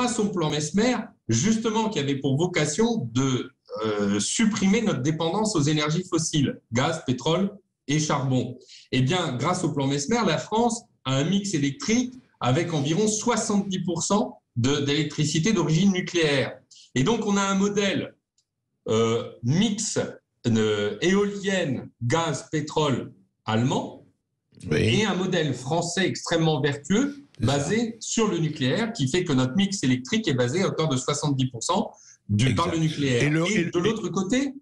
grâce au plan Messmer, justement, qui avait pour vocation de supprimer notre dépendance aux énergies fossiles, gaz, pétrole et charbon. Eh bien, grâce au plan Messmer, la France a un mix électrique avec environ 70% d'électricité d'origine nucléaire. Et donc, on a un modèle mix éolienne, gaz, pétrole allemand, et un modèle français extrêmement vertueux basé sur le nucléaire, qui fait que notre mix électrique est basé à hauteur de 70% par le nucléaire. Et de l'autre côté,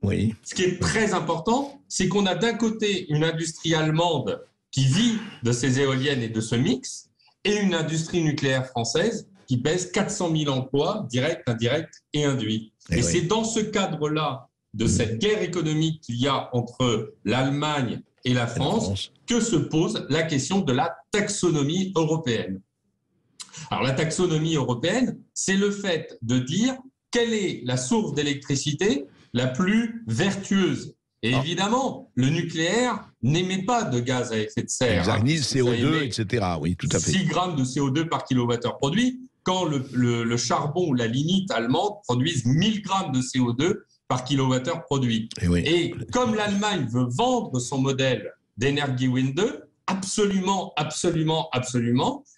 ce qui est très important, c'est qu'on a d'un côté une industrie allemande qui vit de ces éoliennes et de ce mix, et une industrie nucléaire française qui pèse 400 000 emplois, directs, indirects et induits. Et c'est dans ce cadre-là de cette guerre économique qu'il y a entre l'Allemagne et la France que se pose la question de la taxonomie européenne. Alors la taxonomie européenne, c'est le fait de dire quelle est la source d'électricité la plus vertueuse. Et évidemment, le nucléaire n'émet pas de gaz à effet de serre. Exact, ni CO2, etc. Oui, tout à fait. 6 grammes de CO2 par kilowattheure produit, quand le charbon ou la lignite allemande produisent 1000 grammes de CO2 par kilowattheure produit. Et comme l'Allemagne veut vendre son modèle d'Energiewende 2, absolument,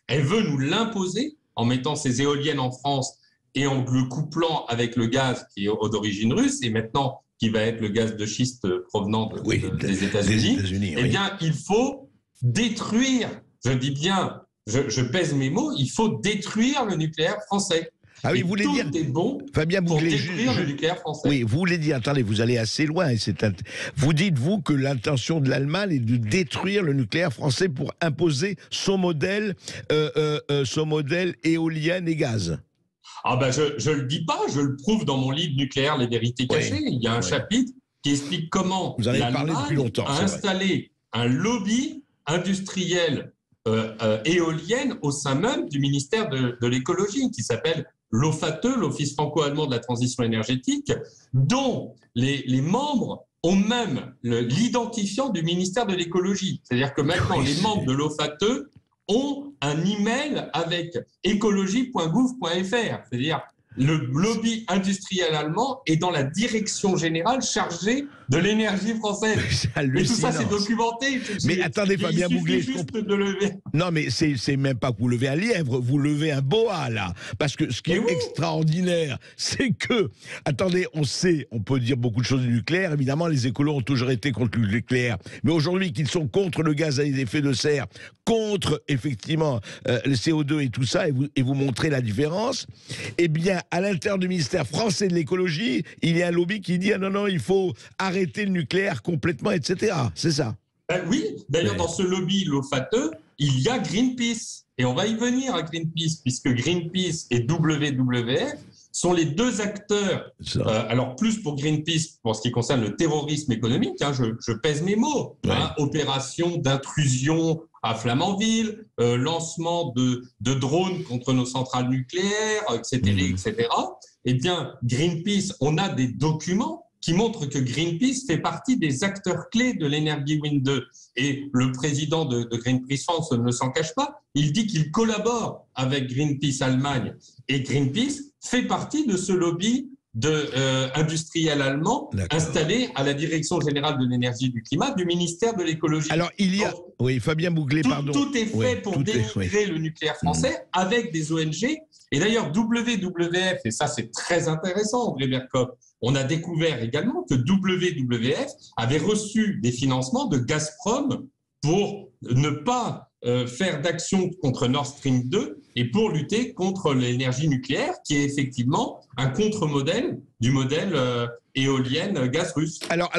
elle veut nous l'imposer en mettant ses éoliennes en France et en le couplant avec le gaz qui est d'origine russe et maintenant qui va être le gaz de schiste provenant des États-Unis. Eh bien, il faut détruire, je dis bien, je pèse mes mots, il faut détruire le nucléaire français. Ah oui, vous voulez dire, Fabien Bouglet, le nucléaire français. Oui, vous voulez dire, attendez, vous allez assez loin. Vous dites, vous, que l'intention de l'Allemagne est de détruire le nucléaire français pour imposer son modèle éolien et gaz. Ah ben, je le dis pas, je le prouve dans mon livre Nucléaire, les vérités cachées. Il y a un chapitre qui explique comment l'Allemagne a installé un lobby industriel éolienne au sein même du ministère de l'écologie, qui s'appelle l'OFATE, l'Office franco-allemand de la transition énergétique, dont les membres ont même l'identifiant du ministère de l'écologie. C'est-à-dire que maintenant, les membres de l'OFATE ont un email avec écologie.gouv.fr. C'est-à-dire le lobby industriel allemand est dans la direction générale chargée de l'énergie française. Et tout ça, c'est documenté. Mais attendez, Fabien Bouglet, de lever. Non, mais c'est même pas que vous levez un lièvre, vous levez un boa, là. Parce que ce qui est extraordinaire, c'est que, attendez, on peut dire beaucoup de choses du nucléaire. Évidemment, les écolos ont toujours été contre le nucléaire. Mais aujourd'hui, qu'ils sont contre le gaz à effet de serre, contre, effectivement, le CO2 et tout ça, et vous montrez la différence, eh bien, à l'intérieur du ministère français de l'écologie, il y a un lobby qui dit « Ah non, il faut arrêter le nucléaire complètement, etc. » C'est ça. Oui, d'ailleurs, dans ce lobby, l'OFATE, il y a Greenpeace. Et on va y venir à Greenpeace, puisque Greenpeace et WWF sont les deux acteurs. Alors, plus pour Greenpeace, pour ce qui concerne le terrorisme économique, je pèse mes mots. Opération d'intrusion à Flamanville, lancement de drones contre nos centrales nucléaires, etc. Eh bien, Greenpeace, on a des documents qui montrent que Greenpeace fait partie des acteurs clés de l'Energiewende 2. Et le président de Greenpeace France ne s'en cache pas. Il dit qu'il collabore avec Greenpeace Allemagne. Et Greenpeace fait partie de ce lobby industriel allemand installé à la Direction générale de l'énergie et du climat du ministère de l'écologie. Alors, il y a... Oui, Fabien Bouglet, pardon. Tout est fait pour dénigrer le nucléaire français avec des ONG. Et d'ailleurs, WWF, et ça c'est très intéressant, André Berkoff, on a découvert également que WWF avait reçu des financements de Gazprom pour ne pas faire d'action contre Nord Stream 2 et pour lutter contre l'énergie nucléaire, qui est effectivement un contre-modèle du modèle éolienne gaz russe. Alors